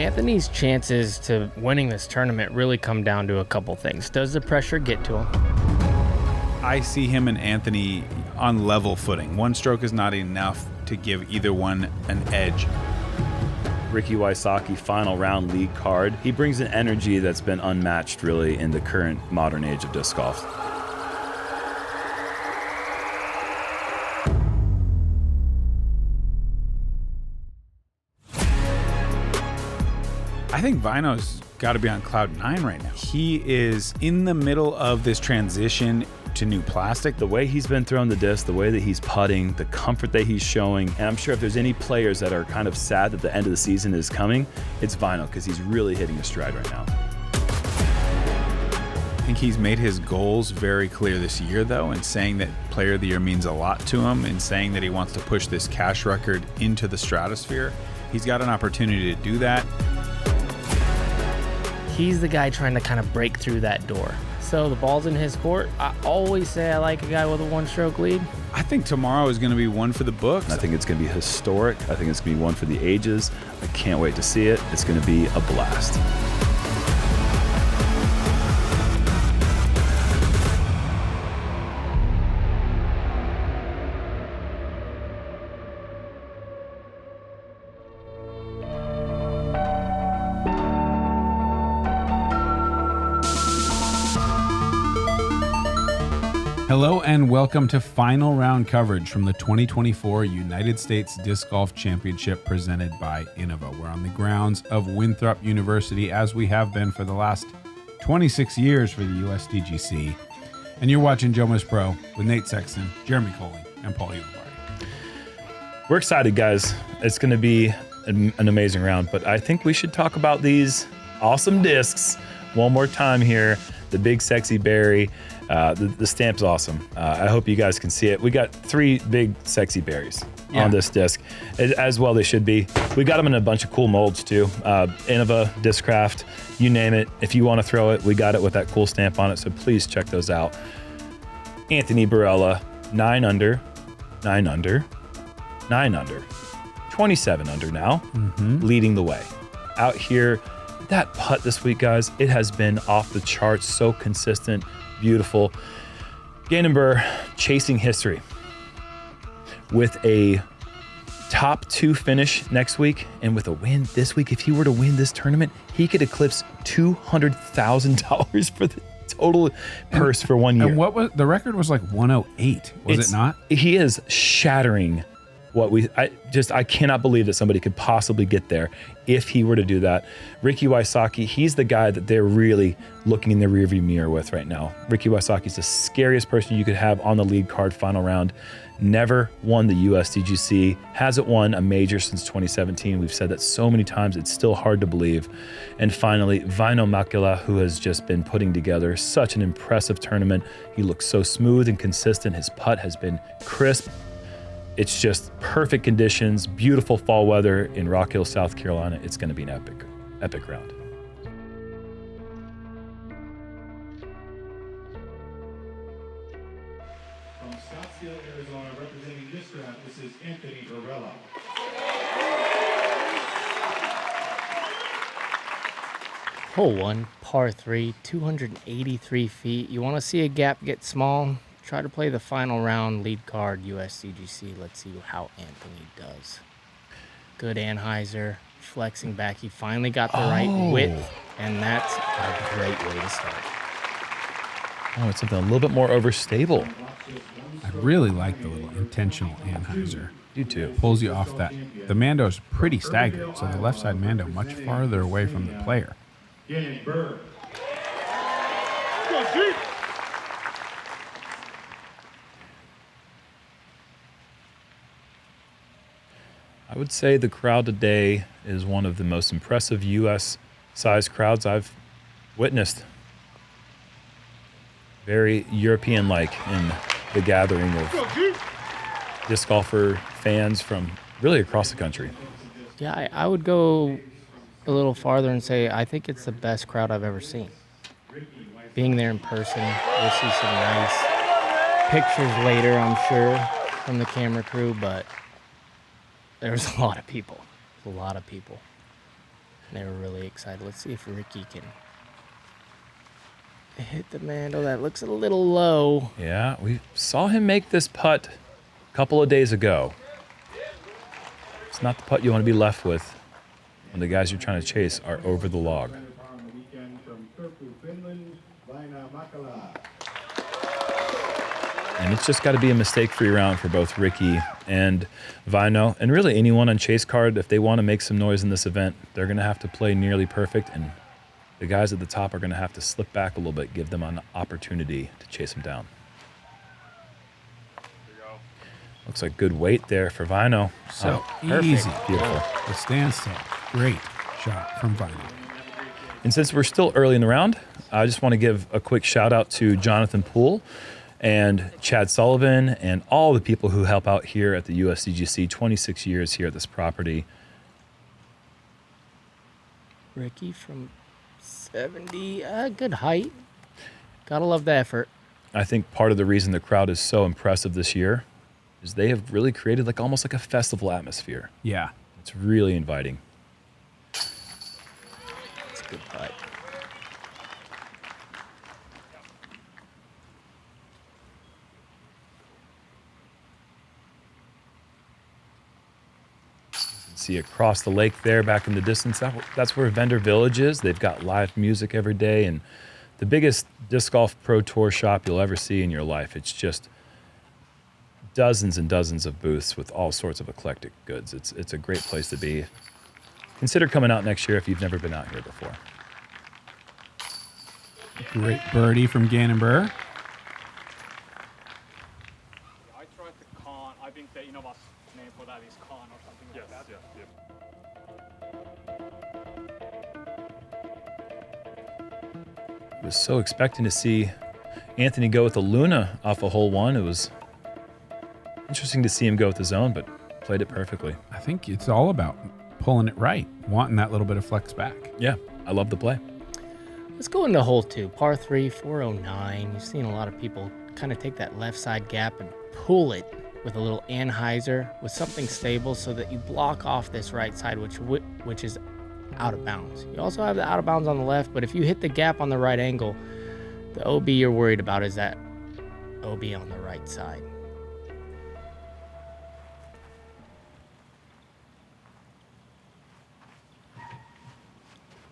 Anthony's chances to winning this tournament really come down to a couple things. Does the pressure get to him? I see him and Anthony on level footing. One stroke is not enough to give either one an edge. Ricky Wysocki, final round lead card. He brings an energy that's been unmatched really in the current modern age of disc golf. I think Väinö's got to be on cloud 9 right now. He is in the middle of this transition to new plastic. The way he's been throwing the disc, the way that he's putting, the comfort that he's showing, and I'm sure if there's any players that are kind of sad that the end of the season is coming, it's Väinö, because he's really hitting a stride right now. I think he's made his goals very clear this year, though, and saying that Player of the Year means a lot to him, and saying that he wants to push this cash record into the stratosphere. He's got an opportunity to do that. He's the guy trying to kind of break through that door. So the ball's in his court. I always say I like a guy with a one-stroke lead. I think tomorrow is going to be one for the books. I think it's going to be historic. I think it's going to be one for the ages. I can't wait to see it. It's going to be a blast. Hello and welcome to final round coverage from the 2024 United States Disc Golf Championship presented by Innova. We're on the grounds of Winthrop University, as we have been for the last 26 years for the USDGC. And you're watching JomezPro with Nate Sexton, Jeremy Koling, and Paul Ulibarri. We're excited, guys. It's going to be an amazing round, but I think we should talk about these awesome discs one more time here. The BigSexyBarri. The stamp's awesome. I hope you guys can see it. We got 3 BigSexyBarris on this disc, as well they should be. We got them in a bunch of cool molds too. Innova, Discraft, you name it. If you want to throw it, we got it with that cool stamp on it, so please check those out. Anthony Barela, 9 under, 9 under, 9 under, 27 under now, leading the way. Out here, that putt this week, guys, it has been off the charts, so consistent, beautiful. Gannon Buhr chasing history with a top 2 finish next week, and with a win this week. If he were to win this tournament, he could eclipse $200,000 for the total purse for 1 year. And what was the record? Was like 108, was it not? He is shattering what I cannot believe that somebody could possibly get there if he were to do that. Ricky Wysocki, he's the guy that they're really looking in the rearview mirror with right now. Ricky Wysocki's the scariest person you could have on the lead card final round. Never won the USDGC, hasn't won a major since 2017. We've said that so many times, it's still hard to believe. And finally, Väinö Makela, who has just been putting together such an impressive tournament. He looks so smooth and consistent. His putt has been crisp. It's just perfect conditions, beautiful fall weather in Rock Hill, South Carolina. It's going to be an epic round. From Scottsdale, Arizona, representing this round, this is Anthony Barela. Hole 1, par 3, 283 feet. You want to see a gap get small? Try to play the final round lead card USDGC. Let's see how Anthony does. Good Anheuser, flexing back. He finally got the right width, and that's a great way to start. Oh, it's something a little bit more overstable. I really like the little intentional Anheuser. You too. Pulls you off that. The Mando's pretty staggered, so the left side Mando much farther away from the player. Gannon Buhr. I would say the crowd today is one of the most impressive U.S.-sized crowds I've witnessed. Very European-like in the gathering of disc golfer fans from really across the country. Yeah, I would go a little farther and say I think it's the best crowd I've ever seen. Being there in person, we'll see some nice pictures later, I'm sure, from the camera crew, but there's a lot of people. A lot of people. They were really excited. Let's see if Ricky can hit the mandel. That looks a little low. Yeah, we saw him make this putt a couple of days ago. It's not the putt you want to be left with when the guys you're trying to chase are over the log. On the weekend from Turku, Finland, Väinö, Makela. And it's just got to be a mistake-free round for both Ricky and Väinö, and really anyone on chase card. If they want to make some noise in this event, they're going to have to play nearly perfect, and the guys at the top are going to have to slip back a little bit, give them an opportunity to chase them down. Looks like good weight there for Väinö. So perfect. easy. Beautiful. The standstill. Great shot from Väinö. And since we're still early in the round, I just want to give a quick shout out to Jonathan Poole and Chad Sullivan and all the people who help out here at the USDGC. 26 years here at this property. Ricky from 70. Good height. Gotta love the effort. I think part of the reason the crowd is so impressive this year is they have really created like almost like a festival atmosphere. Yeah. It's really inviting. It's a good putt. See across the lake there back in the distance. That's where Vendor Village is. They've got live music every day and the biggest disc golf pro tour shop you'll ever see in your life. It's just dozens and dozens of booths with all sorts of eclectic goods. It's a great place to be. Consider coming out next year if you've never been out here before. Great birdie from Gannon Buhr. I tried the Khan. I think the Innova's name for that is Khan or something like that. I was so expecting to see Anthony go with the Luna off of hole 1. It was interesting to see him go with the zone, but played it perfectly. I think it's all about pulling it right, wanting that little bit of flex back. Yeah, I love the play. Let's go into hole 2, par 3, 409. You've seen a lot of people kind of take that left side gap and pull it with a little anhyzer with something stable so that you block off this right side, which is out of bounds. You also have the out of bounds on the left, but if you hit the gap on the right angle, the OB you're worried about is that OB on the right side.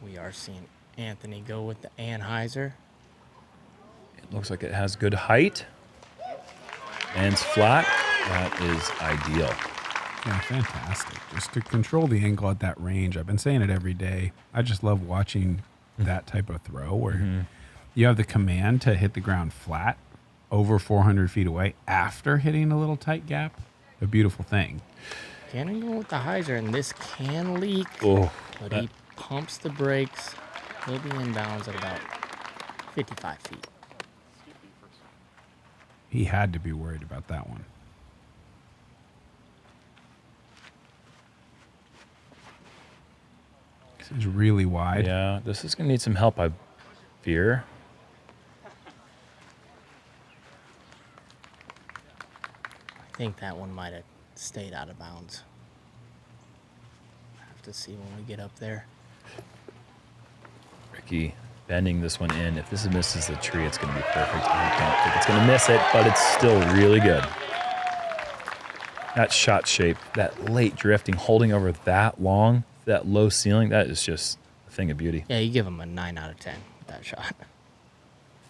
We are seeing Anthony go with the anhyzer. It looks like it has good height and it's flat. That is ideal. Yeah, fantastic. Just to control the angle at that range. I've been saying it every day. I just love watching that type of throw where you have the command to hit the ground flat over 400 feet away after hitting a little tight gap. A beautiful thing. Gannon going with the hyzer, and this can leak, Oh, but he pumps the brakes. He'll be inbounds at about 55 feet. He had to be worried about that one. This is really wide. yeah, this is going to need some help, I fear. I think that one might have stayed out of bounds. Have to see when we get up there. Ricky bending this one in. If this misses the tree, it's going to be perfect. I don't think it's going to miss it, but it's still really good. That shot shape, that late drifting, holding over that long, that low ceiling, that is just a thing of beauty. Yeah, you give him a 9 out of 10 with that shot.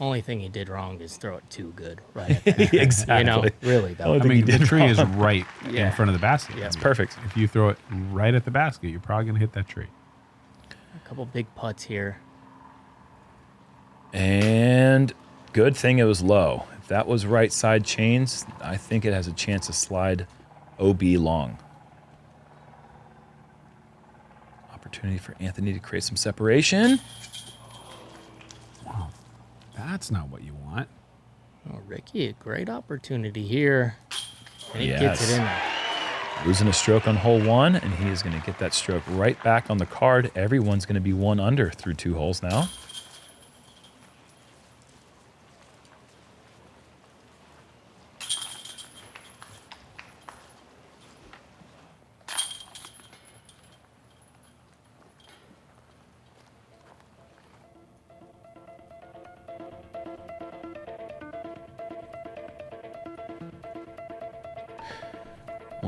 Only thing he did wrong is throw it too good right at the Exactly. You know, really, though. Oh, I mean, the tree is wrong. right Yeah. in front of the basket. Yeah. It's perfect. If you throw it right at the basket, you're probably going to hit that tree. A couple big putts here. And good thing it was low. If that was right side chains, I think it has a chance to slide OB long. Opportunity for Anthony to create some separation. Wow. That's not what you want. Oh, Ricky, a great opportunity here. And he gets Yes. it in there. Losing a stroke on hole 1, and he is going to get that stroke right back on the card. Everyone's going to be 1 under through 2 holes now.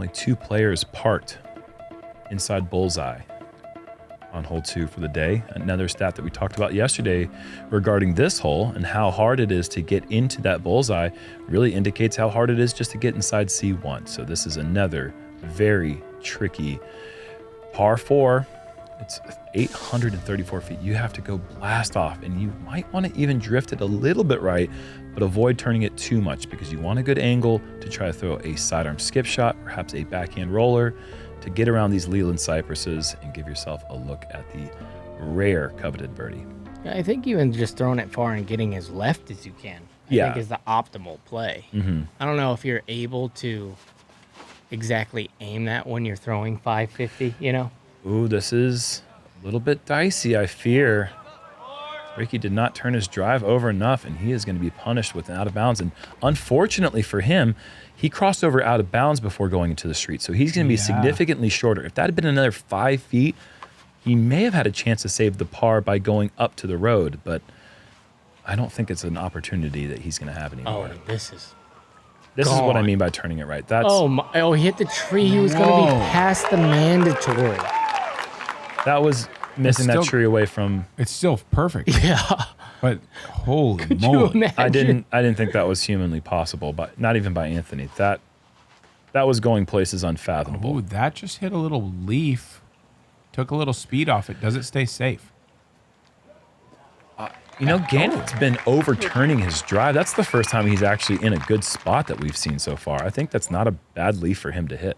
Only 2 players parked inside bullseye on hole 2 for the day. Another stat that we talked about yesterday regarding this hole and how hard it is to get into that bullseye really indicates how hard it is just to get inside C1. So this is another very tricky par 4. It's 834 feet. You have to go blast off, and you might want to even drift it a little bit right, but avoid turning it too much because you want a good angle to try to throw a sidearm skip shot, perhaps a backhand roller, to get around these Leland cypresses and give yourself a look at the rare coveted birdie. Yeah, I think even just throwing it far and getting as left as you can, I think is the optimal play. I don't know if you're able to exactly aim that when you're throwing 550, you know? Ooh, this is a little bit dicey, I fear. Ricky did not turn his drive over enough, and he is going to be punished with an out of bounds. And unfortunately for him, he crossed over out of bounds before going into the street. So he's going to be significantly shorter. If that had been another 5 feet, he may have had a chance to save the par by going up to the road, but I don't think it's an opportunity that he's going to have anymore. Oh, this is what I mean by turning it right. That's he hit the tree. He was going to be past the mandatory. That was missing that tree away from. It's still perfect. Yeah. But holy Could you moly. imagine? I didn't think that was humanly possible, but not even by Anthony. That was going places unfathomable. Oh, that just hit a little leaf. Took a little speed off it. Does it stay safe? You know, Gannon's been overturning his drive. That's the first time he's actually in a good spot that we've seen so far. I think that's not a bad leaf for him to hit.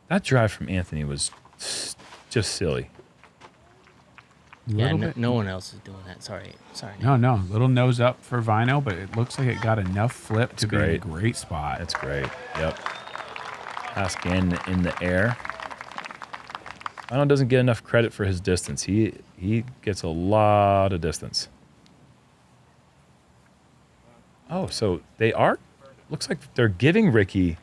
That drive from Anthony was just silly. Yeah, no one else is doing that. Sorry. No. Little nose up for Väinö, but it looks like it got enough flip to be in a great spot. That's great. Yep. Pass Gannon in the air. Väinö doesn't get enough credit for his distance. He gets a lot of distance. Oh, so they are. Looks like they're giving Ricky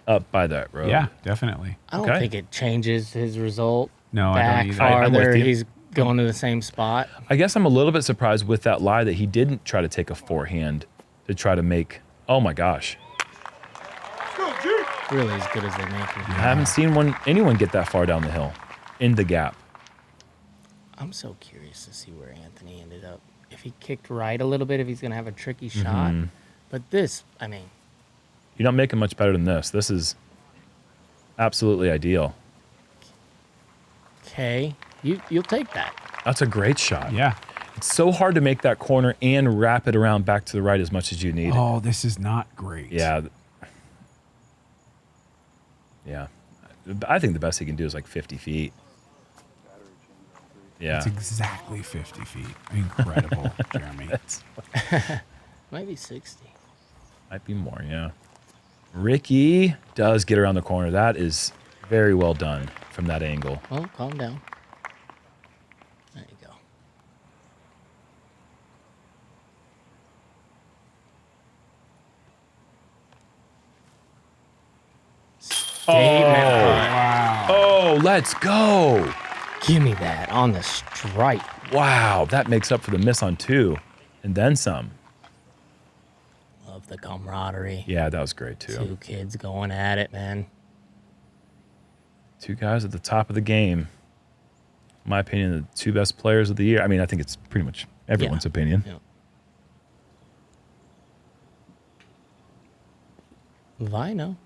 up by that road. Yeah, definitely. I don't think it changes his result. No, back I don't either. farther. I'm with you. He's going to the same spot. I guess I'm a little bit surprised with that lie that he didn't try to take a forehand to try to make. Oh my gosh. Really as good as they make him. I haven't seen anyone get that far down the hill in the gap. I'm so curious to see where Anthony ended up. If he kicked right a little bit, if he's going to have a tricky shot. But this, I mean. You don't make it much better than this. This is absolutely ideal. Okay. You'll take that. That's a great shot. Yeah. It's so hard to make that corner and wrap it around back to the right as much as you need. Oh, this is not great. Yeah. Yeah. I think the best he can do is like 50 feet. Yeah. It's exactly 50 feet. Incredible, Jeremy. Maybe 60. Might be more, yeah. Ricky does get around the corner. That is very well done from that angle. Well, calm down. There you go. Wow. Oh, let's go. Give me that on the stripe. Wow, that makes up for the miss on 2 and then some. Love the camaraderie. Yeah, that was great too. 2 kids going at it, man. 2 guys at the top of the game. In my opinion, the 2 best players of the year. I mean, I think it's pretty much everyone's opinion. Yeah. Väinö.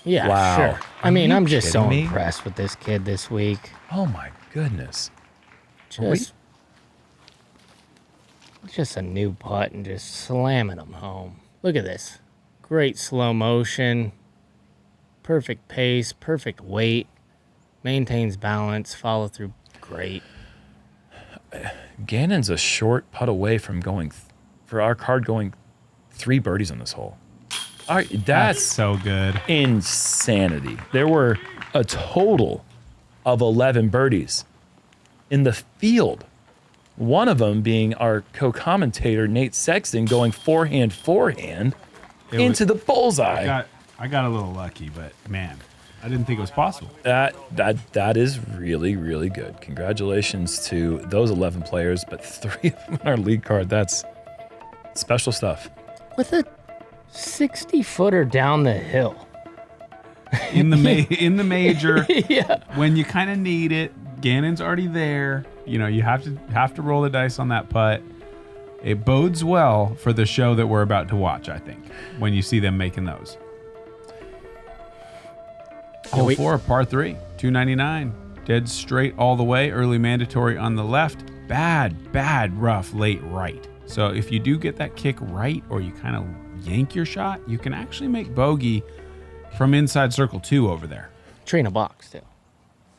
Yeah, Wow. sure. I mean, I'm just so kidding me? impressed with this kid this week. Oh my goodness. Just a new putt and just slamming them home. Look at this. Great slow motion. Perfect pace, perfect weight. Maintains balance, follow through great. Gannon's a short putt away from going, for our card, going 3 birdies on this hole. All right, that's so good. Insanity. There were a total of 11 birdies in the field. One of them being our co-commentator, Nate Sexton, going forehand into the bullseye. I got a little lucky, but man, I didn't think it was possible. That is really, really good. Congratulations to those 11 players, but 3 of them on our lead card. That's special stuff. with a 60-footer down the hill. In the major, Yeah. when you kind of need it, Gannon's already there. You know, you have to roll the dice on that putt. It bodes well for the show that we're about to watch, I think, when you see them making those. Hole 4, par 3, 299. Dead straight all the way. Early mandatory on the left. Bad rough late right. So if you do get that kick right, or you kind of yank your shot, you can actually make bogey from inside circle 2 over there. Tree in a box, too.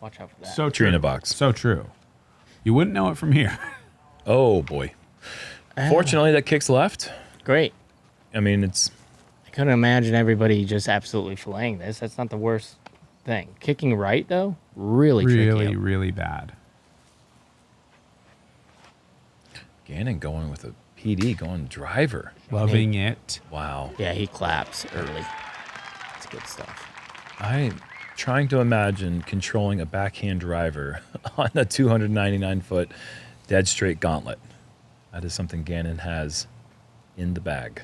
Watch out for that. So Tree true. in a box. So true. You wouldn't know it from here. Oh, boy. Fortunately, that kicks left. Great. I mean, it's... I couldn't imagine everybody just absolutely filleting this. That's not the worst thing. Kicking right, though, really tricky. Really bad. Gannon going with a PD, going driver. Loving it. Wow. Yeah, he claps early. That's good stuff. I'm trying to imagine controlling a backhand driver on a 299-foot dead straight gauntlet. That is something Gannon has in the bag.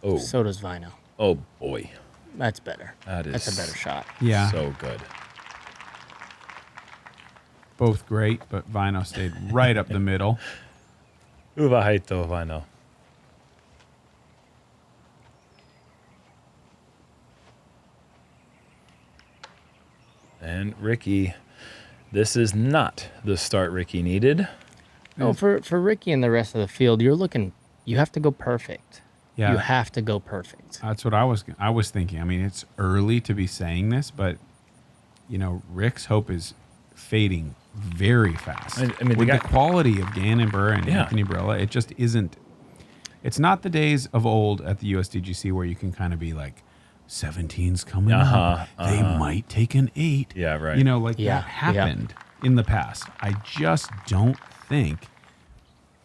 Oh, So does Väinö. oh boy. That's better. That's a better shot. Yeah. So good. Both great, but Väinö stayed right up the middle. Hyvä heitto, Väinö. And Ricky, this is not the start Ricky needed. No, for Ricky and the rest of the field, you have to go perfect. Yeah. You have to go perfect. That's what I was thinking. I mean, it's early to be saying this, but you know, Rick's hope is fading very fast. I mean, with the the guy- quality of Gannon, Buhr, and Yeah. Anthony Barela, it just isn't. It's not the days of old at the USDGC where you can kind of be like, 17's coming up. They might take an 8. Yeah, right. You know, like Yeah, that happened in the past. I just don't think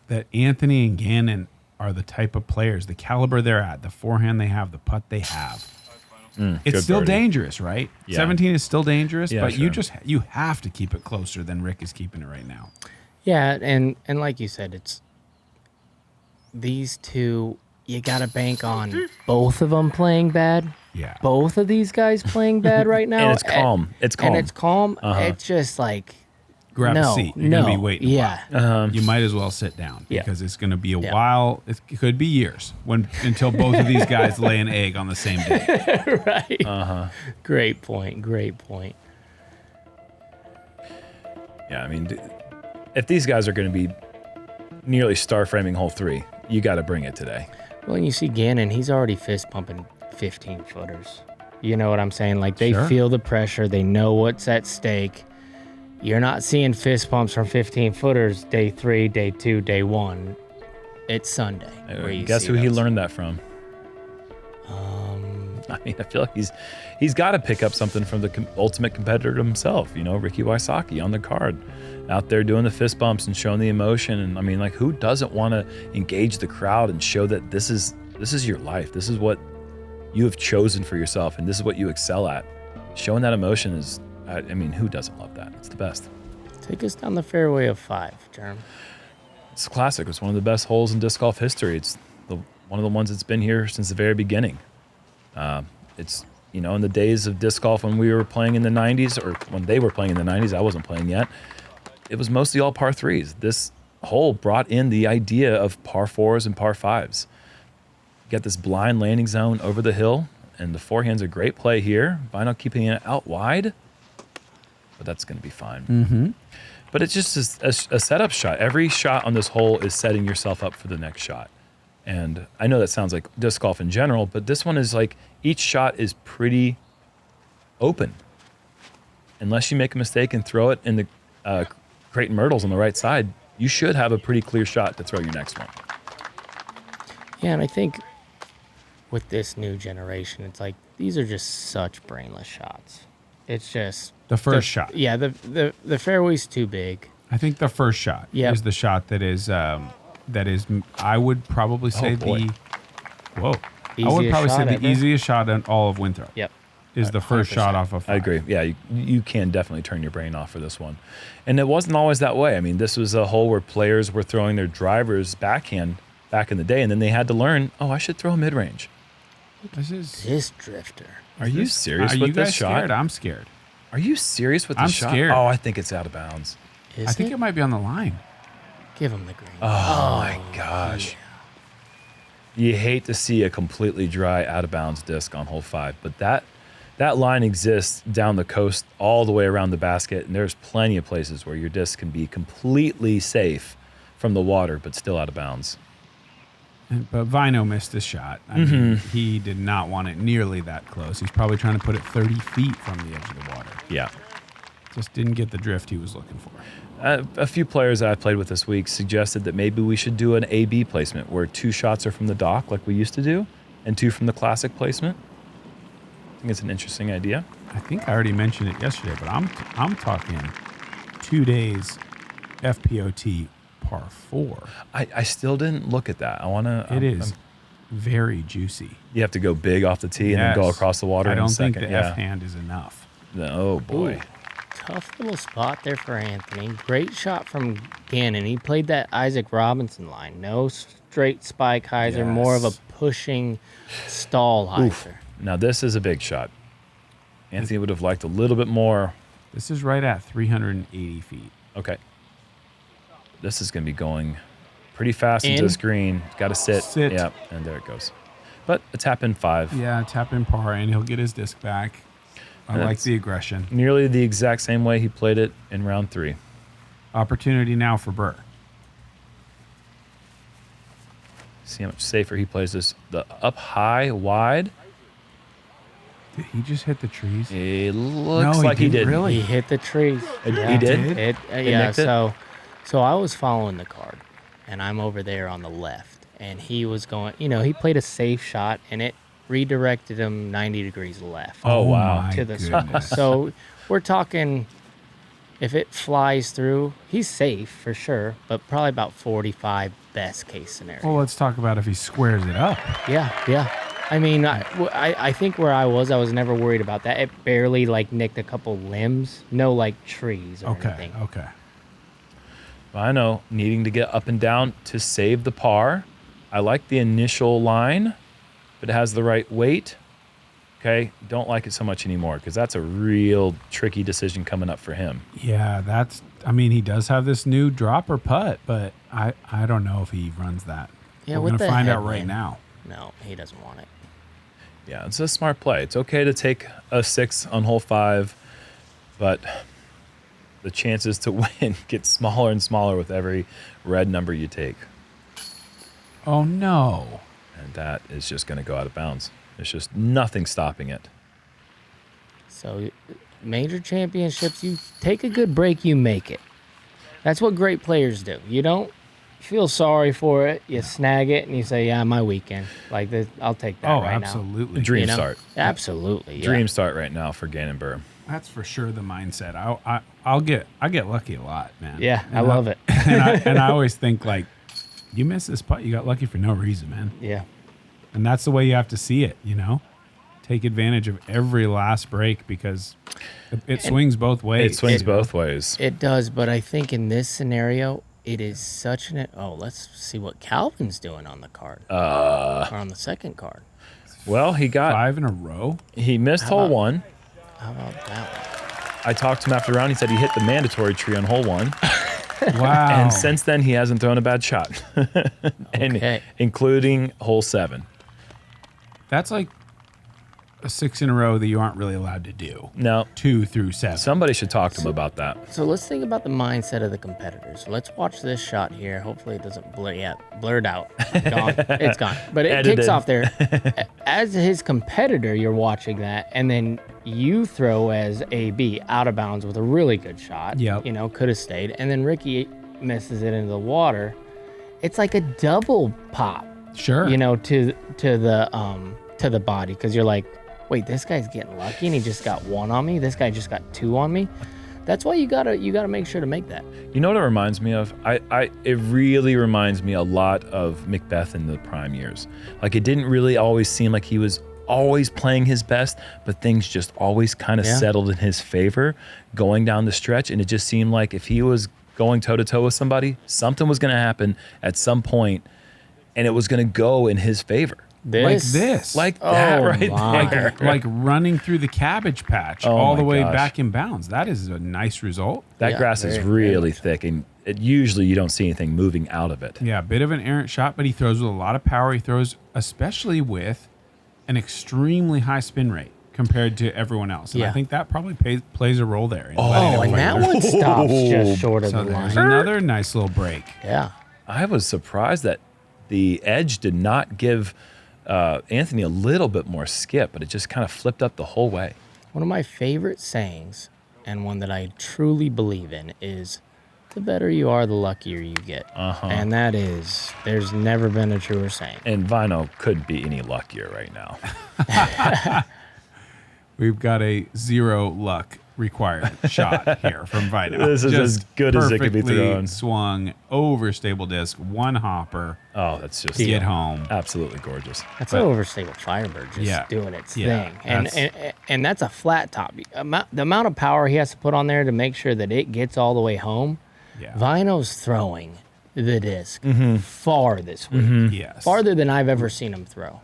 that Anthony and Gannon are the type of players, the caliber they're at, the forehand they have, the putt they have. It's good still birdie. dangerous, right? Yeah. 17 is still dangerous, Yeah, but sure. you have to keep it closer than Rick is keeping it right now. Yeah, and like you said, it's these two. You got to bank on both of them playing bad. Yeah. Both of these guys playing bad right now. And it's calm. It's calm. And it's calm. It's just like Grab a no, seat. You're no, going to be waiting. a yeah. while. You might as well sit down Yeah. because it's going to be a Yeah. while. It could be years until both of these guys lay an egg on the same day. Right. Great point. Great point. Yeah, I mean, if these guys are going to be nearly star framing hole 3, you got to bring it today. Well, and you see Gannon, he's already fist pumping 15 footers. You know what I'm saying? Like they Sure. feel the pressure. They know what's at stake. You're not seeing fist pumps from 15 footers day 3, day 2, day 1. It's Sunday. where you Guess see who he those. learned that from? I mean, I feel like he's got to pick up something from the ultimate competitor himself. You know, Ricky Wysocki on the card, out there doing the fist bumps and showing the emotion. And I mean, like, who doesn't want to engage the crowd and show that this is your life, this is what you have chosen for yourself, and this is what you excel at. Showing that emotion is, I mean, who doesn't love that? It's the best. Take us down the fairway of 5, Jerm. It's a classic. It's one of the best holes in disc golf history. It's one of the ones that's been here since the very beginning. It's, you know, in the days of disc golf when we were playing in the 90s, or when they were playing in the 90s, I wasn't playing yet. It was mostly all par 3s. This hole brought in the idea of par 4s and par 5s. You got this blind landing zone over the hill, and the forehand's a great play here. Väinö keeping it out wide, but that's going to be fine. But it's just a setup shot. Every shot on this hole is setting yourself up for the next shot. And I know that sounds like disc golf in general, but this one is like each shot is pretty open. Unless you make a mistake and throw it in the Creighton Myrtles on the right side, you should have a pretty clear shot to throw your next one. Yeah, and I think with this new generation, it's like these are just such brainless shots. It's just The first shot. Yeah, the fairway's too big. I think the first shot Yep. is the shot that is, I would probably say boy. I would Easiest probably say shot the ever. easiest shot in all of Winthrop. Yep. is the first 100%. shot off of 5. I agree. Yeah, you can definitely turn your brain off for this one. And it wasn't always that way. I mean, this was a hole where players were throwing their drivers backhand back in the day, and then they had to learn, oh, I should throw mid-range. This drifter. Are you serious Are with you guys this shot? scared? I'm scared. Are you serious with this I'm shot? scared. Oh, I think it's out of bounds. Is I think it might be on the line. Give him the green. Oh my gosh. You hate to see a completely dry out of bounds disc on hole 5, but that line exists down the coast all the way around the basket, and there's plenty of places where your disc can be completely safe from the water, but still out of bounds. But Väinö missed his shot. I mean, he did not want it nearly that close. He's probably trying to put it 30 feet from the edge of the water. Yeah. Just didn't get the drift he was looking for. A few players that I played with this week suggested that maybe we should do an A-B placement where 2 shots are from the dock like we used to do and 2 from the classic placement. I think it's an interesting idea. I think I already mentioned it yesterday, but I'm talking 2 days FPOT par 4. I still didn't look at that. I want to. It is very juicy. You have to go big off the tee and then go Yes. across the water I in don't a think second. the F hand is enough. Oh boy. Ooh, tough little spot there for Anthony. Great shot from Gannon. He played that Isaac Robinson line. No straight spike hyzer, more of a Yes. pushing stall hyzer. Now this is a big shot. Anthony would have liked a little bit more. This is right at 380 feet. Okay. This is going to be going pretty fast into In? this green. Got to sit. Sit. Yep, and there it goes. But a tap in 5. Yeah, tap in par, and he'll get his disc back. I like That's- the aggression. Nearly the exact same way he played it in round 3. Opportunity now for Buhr. See how much safer he plays this. The up high, wide. Did he just hit the trees? It looks No, like he didn't did. really. He hit the trees. He Yeah. did? Yeah, nicked it? so I was following the card, and I'm over there on the left, and he was going, he played a safe shot, and it redirected him 90 degrees left. Oh, wow. my to the goodness. So we're talking, if it flies through, he's safe for sure, but probably about 45 best case scenario. Well, let's talk about if he squares it up. Yeah. I mean, I think where I was never worried about that. It barely nicked a couple limbs, no trees or anything. Okay. I know, needing to get up and down to save the par. I like the initial line, but it has the right weight. Okay, don't like it so much anymore because that's a real tricky decision coming up for him. Yeah, he does have this new dropper putt, but I don't know if he runs that. Yeah, We're with going to the find out right headwind. now. No, he doesn't want it. Yeah, it's a smart play. It's okay to take a 6 on hole 5, but the chances to win get smaller and smaller with every red number you take. Oh, no. And that is just going to go out of bounds. There's just nothing stopping it. So, major championships, you take a good break, you make it. That's what great players do. You don't feel sorry for it. You snag it and you say, "Yeah, my weekend. I'll take that right now." absolutely. Dream You know? start. Absolutely. Yeah. Dream start right now for Gannon Buhr. That's for sure the mindset. I get lucky a lot, man. Yeah, I And love it. and I always think you missed this putt, you got lucky for no reason, man. Yeah. And that's the way you have to see it, Take advantage of every last break because it swings both ways. It swings both ways. It does, but I think in this scenario, it is such an. Oh, let's see what Calvin's doing on the card. Or on the second card. Well, he got 5 in a row. he missed hole 1. How about that one? I talked to him after the round. He said he hit the mandatory tree on hole 1. Wow. And since then, he hasn't thrown a bad shot, Okay. including hole 7. That's like a 6 in a row that you aren't really allowed to do. No, 2 through 7. somebody should talk to him about that. So let's think about the mindset of the competitors. Let's watch this shot here. Hopefully it doesn't blur. Yeah, blurred out. Gone. It's gone. But it Edited. kicks off there. As his competitor, you're watching that, and then you throw as AB out of bounds with a really good shot. Yep. Could have stayed. And then Ricky misses it into the water. It's like a double pop. Sure. To the body, because you're like, wait, this guy's getting lucky and he just got 1 on me. This guy just got 2 on me. That's why you gotta make sure to make that. You know what it reminds me of? It really reminds me a lot of Macbeth in the prime years. It didn't really always seem like he was always playing his best, but things just always kind of settled in his favor going down the stretch. And it just seemed like if he was going toe-to-toe with somebody, something was going to happen at some point, and it was going to go in his favor. Like this. Like that right my. there. Like running through the cabbage patch Oh all the my way gosh. back in bounds. That is a nice result. That Yeah, grass is very, really thick, and usually you don't see anything moving out of it. Yeah, a bit of an errant shot, but he throws with a lot of power. He throws especially with an extremely high spin rate compared to everyone else. And I Yeah. think that probably plays a role there. in letting Oh, him and play that through. one stops just short of So the there's line. another nice little break. Yeah. I was surprised that the edge did not give Anthony a little bit more skip, but it just kind of flipped up the whole way. One of my favorite sayings, and one that I truly believe in, is the better you are, the luckier you get. And that is, there's never been a truer saying. And Väinö couldn't be any luckier right now. We've got a 0 luck required shot here from Väinö. This is as good as it could be perfectly thrown. Swung over stable disc, one hopper, Oh, that's just get home. absolutely gorgeous. That's But- an overstable Firebird just doing its Yeah, thing. And, that's- and that's a flat top. The amount of power he has to put on there to make sure that it gets all the way home. Yeah. Väinö's throwing the disc far this week. Yes. Farther than I've ever seen him throw.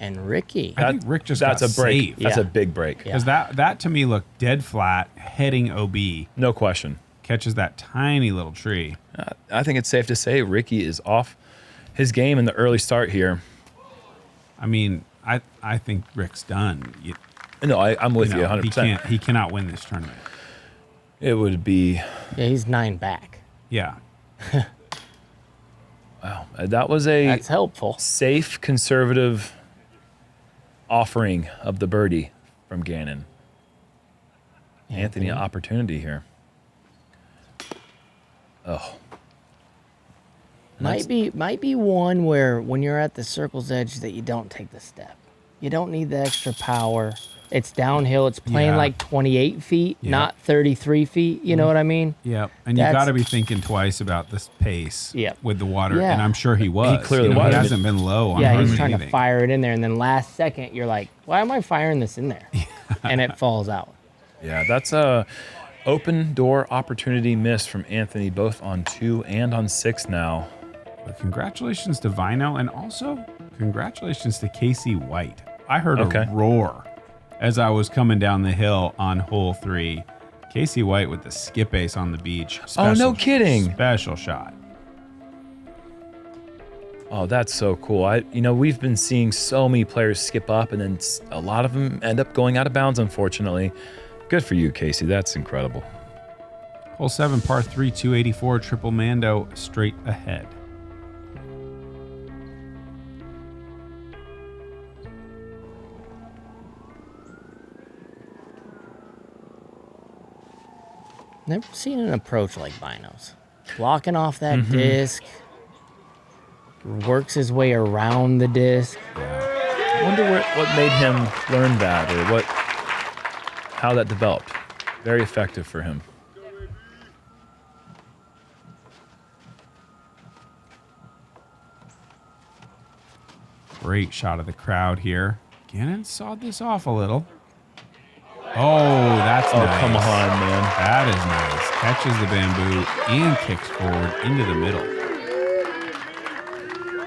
And Ricky, I think Rick just That's got a break. saved. That's Yeah. a big break. Yeah. Because that to me looked dead flat, heading OB, No question. catches that tiny little tree. I think it's safe to say Ricky is off his game in the early start here. I mean, I think Rick's done. No, I'm with you, know, 100%. he cannot win this tournament. It would be, yeah, he's 9 back. Yeah. wow. That was a That's helpful. safe, conservative offering of the birdie from Gannon. Anthony, opportunity here. Oh. Might be one where when you're at the circle's edge that you don't take the step. You don't need the extra power. It's downhill. It's playing Yeah. like 28 feet, Yeah. not 33 feet. You know what I mean? Yep. And you That's- got to be thinking twice about this pace Yep. with the water. Yeah. And I'm sure he was. clearly He was. hasn't been low on Yeah, hardly he's trying anything. to fire it in there, and then last second you're like, why am I firing this in there? And it falls out. Yeah, that's a open door opportunity miss from Anthony, both on 2 and on 6 now. But congratulations to Väinö, and also congratulations to Casey White. I heard Okay. a roar as I was coming down the hill on hole 3. Casey White with the skip ace on the beach. Oh, no kidding. Special shot. Oh, that's so cool. We've been seeing so many players skip up, and then a lot of them end up going out of bounds, unfortunately. Good for you, Casey. That's incredible. Hole 7, par 3, 284, triple Mando, straight ahead. Never seen an approach like Väinö's. Blocking off that disc, works his way around the disc. I wonder what made him learn that, or how that developed. Very effective for him. Great shot of the crowd here. Gannon sawed this off a little. Oh, that's Oh, nice. come on, man. That is nice. Catches the bamboo and kicks forward into the middle.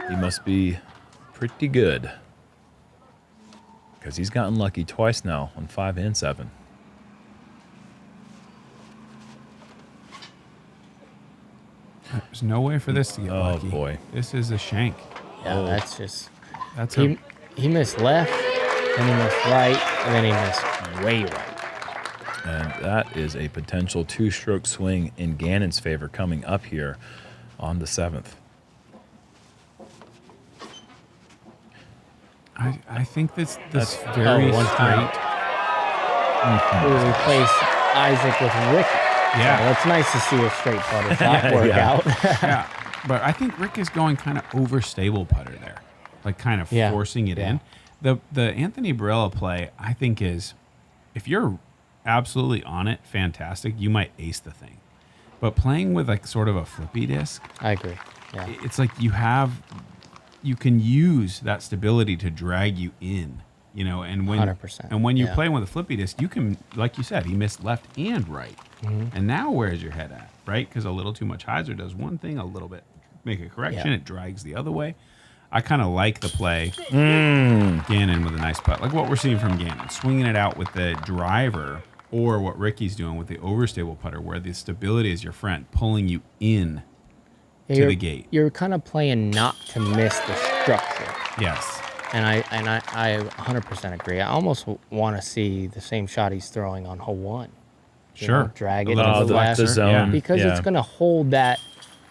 He must be pretty good, because he's gotten lucky twice now on 5 and 7. There's no way for this to get Oh, lucky. boy. This is a shank. Yeah, that's just. That's He missed left, then he missed right, and then he missed way right. And that is a potential 2-stroke swing in Gannon's favor coming up here on the 7th. I think this That's very one straight. We replaced Isaac with Ricky. Yeah. So it's nice to see a straight putter shot work Yeah. out. Yeah, but I think Rick is going kind of overstable putter there, like kind of Yeah. forcing it Yeah. in. The Anthony Barela play, I think, is if you're absolutely on it, fantastic. You might ace the thing, but playing with like sort of a flippy disc, I agree. Yeah. it's like you can use that stability to drag you in You know, and when 100%, and when you're yeah. playing with a flippy disc, you can, like you said, he missed left and right. Mm-hmm. And now where's your head at, right? Because a little too much hyzer does one thing, a little bit make a correction, Yeah. it drags the other way. I kind of like the play. Gannon with a nice putt, like what we're seeing from Gannon, swinging it out with the driver, or what Ricky's doing with the overstable putter, where the stability is your friend, pulling you in to You're- the gate. You're kind of playing not to miss the structure. Yes. And I 100% agree. I almost want to see the same shot he's throwing on hole 1. You Sure. know, drag A it little to the left. the zone. Yeah. Because yeah. it's going to hold that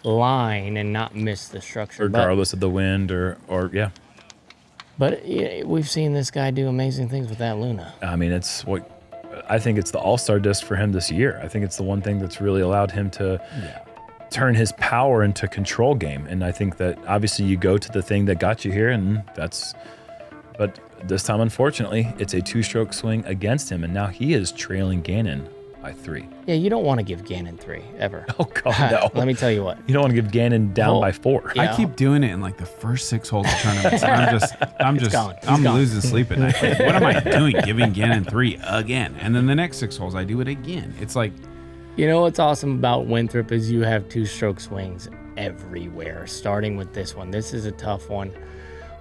line and not miss the structure. regardless of the wind or yeah. But we've seen this guy do amazing things with that Luna. I mean, I think it's the all-star disc for him this year. I think it's the one thing that's really allowed him to turn his power into control game. And I think that obviously you go to the thing that got you here, and but this time, unfortunately, it's a 2-stroke swing against him, and now he is trailing Gannon by 3. Yeah, you don't want to give Gannon 3 ever. Oh God, no! Let me tell you what. You don't want to give Gannon down Oh, by 4. yeah. I keep doing it in like the first 6 holes of tournaments. I'm just gone. He's I'm gone. losing sleep at night. Like, what am I doing? Giving Gannon 3 again, and then the next 6 holes I do it again. It's like, You know what's awesome about Winthrop is you have 2-stroke swings everywhere, starting with this one. This is a tough one.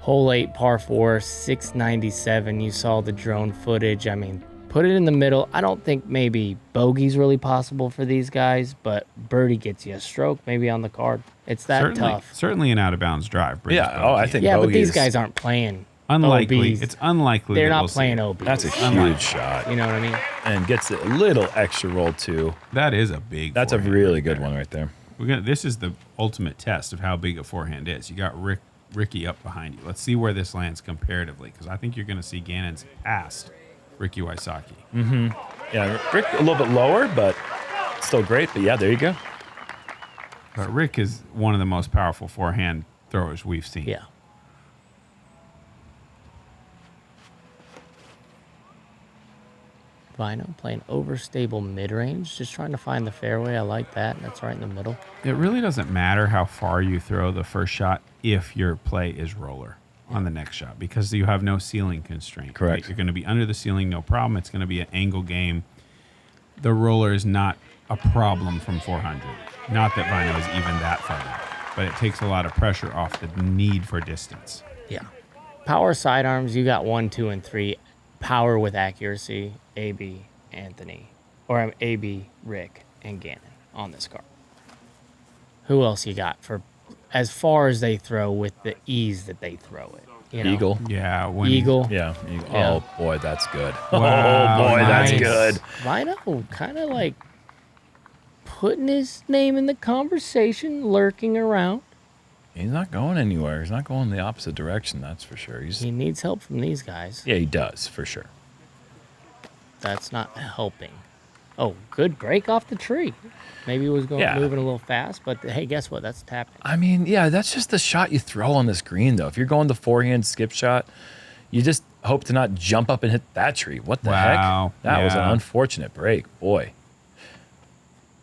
Hole 8, par 4, 697. You saw the drone footage. I mean, put it in the middle. I don't think maybe bogey's really possible for these guys, but birdie gets you a stroke maybe on the card. It's that tough. certainly an out of bounds drive. brings Yeah, I bogey. think Yeah, but these bogeys- guys aren't playing unlikely. OBs. It's unlikely They're that not we'll see playing it. OBs. That's a Unlike- huge shot, You know what I mean? and gets a little extra roll too. That is a big. That's a forehand really right good there. one right there. This is the ultimate test of how big a forehand is. You got Ricky up behind you. Let's see where this lands comparatively, because I think you're going to see Gannon's past Ricky Wysocki. Yeah, Rick a little bit lower, but still great. But yeah, there you go. But Rick is one of the most powerful forehand throwers we've seen. Yeah. Väinö playing overstable mid-range, just trying to find the fairway. I like that. That's right in the middle. It really doesn't matter how far you throw the first shot if your play is roller on the next shot, because you have no ceiling constraint. Correct. Right? You're going to be under the ceiling, no problem. It's going to be an angle game. The roller is not a problem from 400. Not that Väinö is even that far back, but it takes a lot of pressure off the need for distance. Yeah. Power sidearms, you got 1, 2, and 3. Power with accuracy, AB, Anthony. Or AB, Rick, and Gannon on this card. Who else you got for as far as they throw with the ease that they throw it? You know? Eagle. Yeah. When Eagle. Yeah. Yeah. Oh boy, that's good. Wow, oh boy, that's nice. good. Väinö kind of like putting his name in the conversation, lurking around. He's not going anywhere. He's not going the opposite direction. That's for sure. He needs help from these guys. Yeah, he does for sure. That's not helping. Oh, good break off the tree. Maybe it was moving a little fast, but hey, guess what? That's tapping. I mean, yeah, that's just the shot you throw on this green, though. If you're going the forehand skip shot, you just hope to not jump up and hit that tree. What the Wow, heck? That was an yeah. unfortunate break, boy.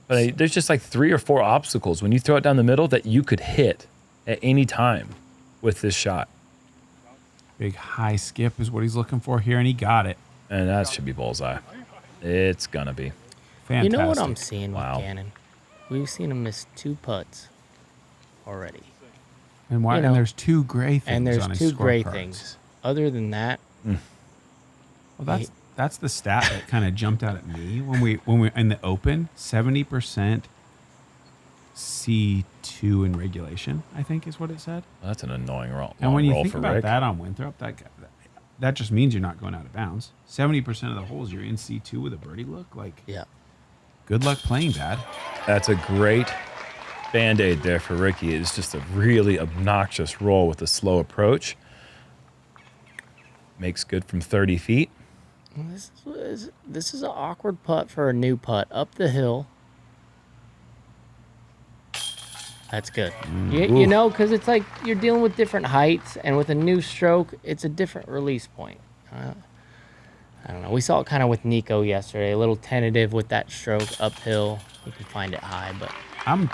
But there's just like 3 or 4 obstacles when you throw it down the middle that you could hit at any time with this shot. big high skip is what he's looking for here, and he got it. And that should be bullseye. It's gonna be. Fantastic. You know what I'm seeing Wow. with Gannon? We've seen him miss 2 putts already. And why? you know, And there's 2 gray things. And there's on his 2 gray scorecards. things. Other than that, Well, that's the stat that kind of jumped out at me when we in the Open. 70% C2 in regulation, I think is what it said. That's an annoying roll. And when you roll think for about Rick. that on Winthrop, that just means you're not going out of bounds. 70% of the holes you're in C2 with a birdie look. Like, yeah. good luck playing bad. That's a great Band-Aid there for Ricky. It's just a really obnoxious roll with a slow approach. Makes good from 30 feet. This is an awkward putt for a new putt. Up the hill. That's good. You know, because it's like you're dealing with different heights, and with a new stroke, it's a different release point. I don't know. We saw it kind of with Nico yesterday. A little tentative with that stroke uphill. You can find it high, but I'm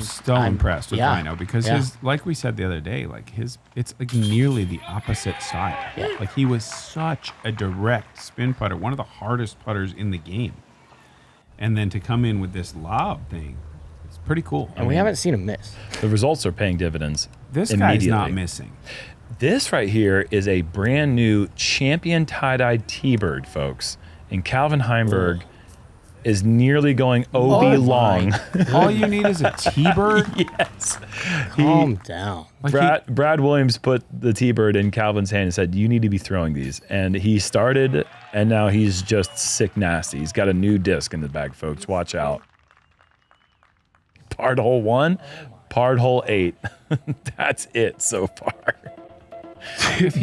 still impressed with yeah, Väinö because yeah. his, like we said the other day, like it's like nearly the opposite style. Yeah. Like he was such a direct spin putter, one of the hardest putters in the game. And then to come in with this lob thing, it's pretty cool. and we haven't seen him miss. The results are paying dividends. This guy's immediately. not missing. This right here is a brand new champion tie-dyed T-bird, folks. And Calvin Heimberg is nearly going OB long. All you need is a T-bird. Yes. Calm down. Like Brad Williams put the T-bird in Calvin's hand and said, you need to be throwing these. And he started, and now he's just sick nasty. He's got a new disc in the bag, folks. Watch out. Part hole 1, part hole 8. That's it so far. if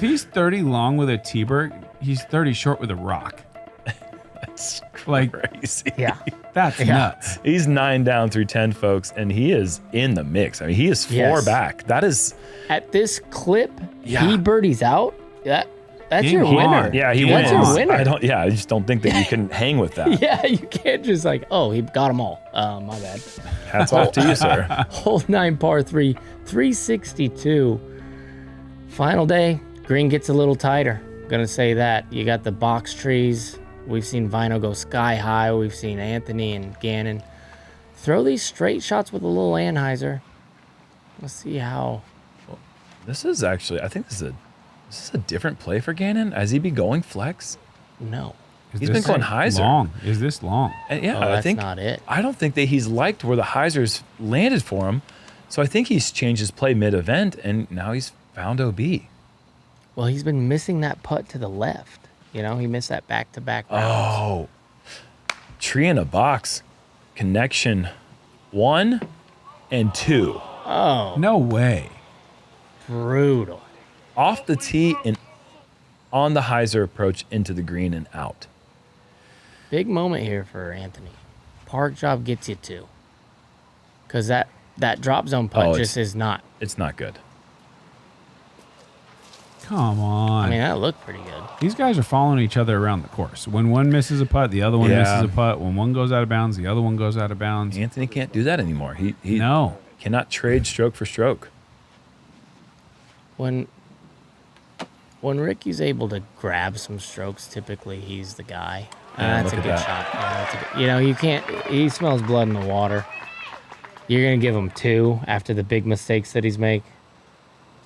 he's 30 long with a T-bird, he's 30 short with a rock. That's Like, crazy. Yeah. that's nuts. He's 9 down through 10, folks, and he is in the mix. I mean, he is 4 Yes. back. That is... At this clip, Yeah. he birdies out. That's Game your on. winner. Yeah, he That's wins. your winner. I just don't think that you can hang with that. Yeah, you can't just like, oh, he got them all. My bad. Hats off to you, sir. Hole 9 par 3, 362. Final day, green gets a little tighter. Gonna say that. You got the box trees. We've seen Väinö go sky high. We've seen Anthony and Gannon throw these straight shots with a little Anheuser. Let's see how. This is actually, I think this is a different play for Gannon. Has he be going flex? No. He's been going Heiser. Long. Is this long? And yeah, Oh, I that's think not it. I don't think that he's liked where the Heisers landed for him. So I think he's changed his play mid-event, and now he's found OB. Well, he's been missing that putt to the left. You know, he missed that back-to-back rounds. Oh, tree in a box, connection 1 and 2. Oh, No way. brutal. Off the tee and on the Heiser approach into the green and out. Big moment here for Anthony. Park job gets you 2. Because that drop zone putt Oh, just is not. It's not good. Come on. I mean, that looked pretty good. These guys are following each other around the course. When one misses a putt, the other one Yeah. misses a putt. When one goes out of bounds, the other one goes out of bounds. Anthony can't do that anymore. He No. cannot trade stroke for stroke. When Ricky's able to grab some strokes, typically he's the guy. Yeah, That's a look good at that. shot. Yeah, that's a good, you know, you can't. He smells blood in the water. You're gonna give him 2 after the big mistakes that he's made,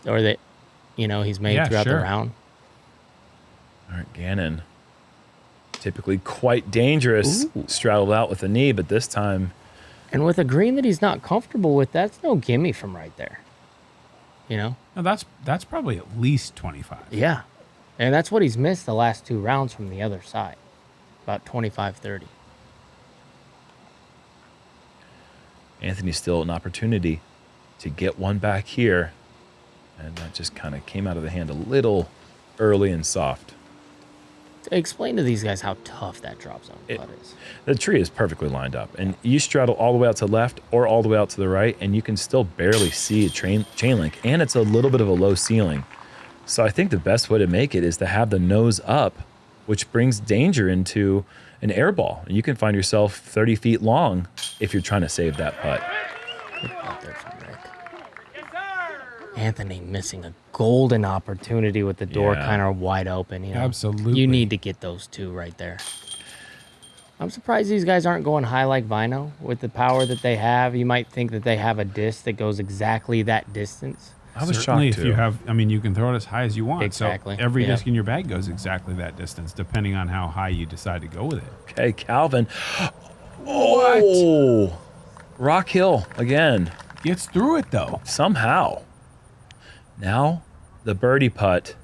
or that, you know, he's made Yeah, throughout sure. the round. All right, Gannon. Typically quite dangerous. Ooh. Straddled out with the knee, but this time, And with a green that he's not comfortable with, that's no gimme from right there. You know? No, that's probably at least 25. Yeah. And that's what he's missed the last 2 rounds from the other side. About 25-30. Anthony still an opportunity to get one back here. And that just kind of came out of the hand a little early and soft. Explain to these guys how tough that drop zone putt is. The tree is perfectly lined up. And you straddle all the way out to the left or all the way out to the right, and you can still barely see a chain link. And it's a little bit of a low ceiling. So I think the best way to make it is to have the nose up, which brings danger into an air ball. And you can find yourself 30 feet long if you're trying to save that putt. Good putt there from Rick. Anthony missing a golden opportunity with the door Yeah. kind of wide open. You know? Absolutely. You need to get those 2 right there. I'm surprised these guys aren't going high like Väinö with the power that they have. You might think that they have a disc that goes exactly that distance. I was Certainly, shocked if too. you have, I mean, you can throw it as high as you want. Exactly. So every Yeah. disc in your bag goes exactly that distance, depending on how high you decide to go with it. Okay, Calvin. Oh, Rock Hill again. Gets through it though. Somehow. Now the birdie putt.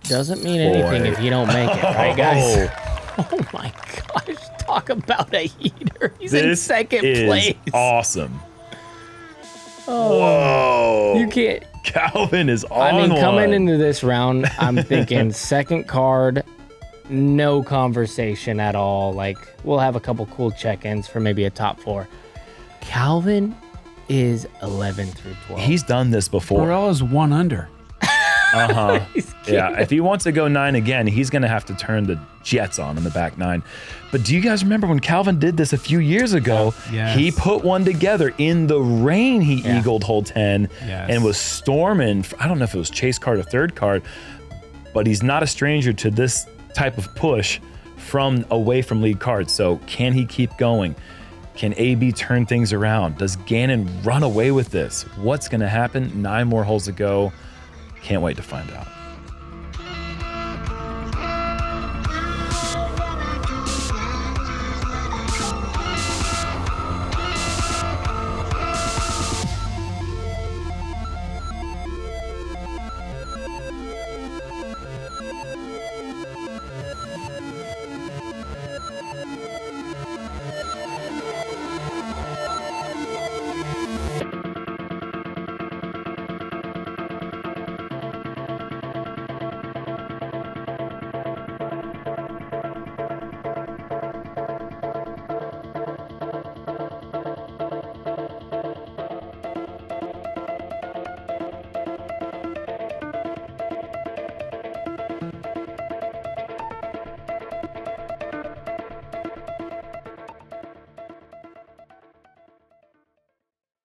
Doesn't mean anything Boy. if you don't make it, right, guys? Oh my gosh, talk about a heater. He's in This second is place. awesome. Whoa. You can't. Calvin is on I mean, one. coming into this round, I'm thinking second card, no conversation at all. Like, we'll have a couple cool check-ins for maybe a top 4. Calvin is 11 through 12. He's done this before. Barella's 1 under. Yeah, if he wants to go 9 again, he's going to have to turn the jets on in the back 9. But do you guys remember when Calvin did this a few years ago? Yes. He put one together in the rain. He eagled hole 10 and was storming. I don't know if it was chase card or third card, but he's not a stranger to this type of push from away from lead cards. So can he keep going? Can AB turn things around? Does Gannon run away with this? What's going to happen? 9 more holes to go. Can't wait to find out.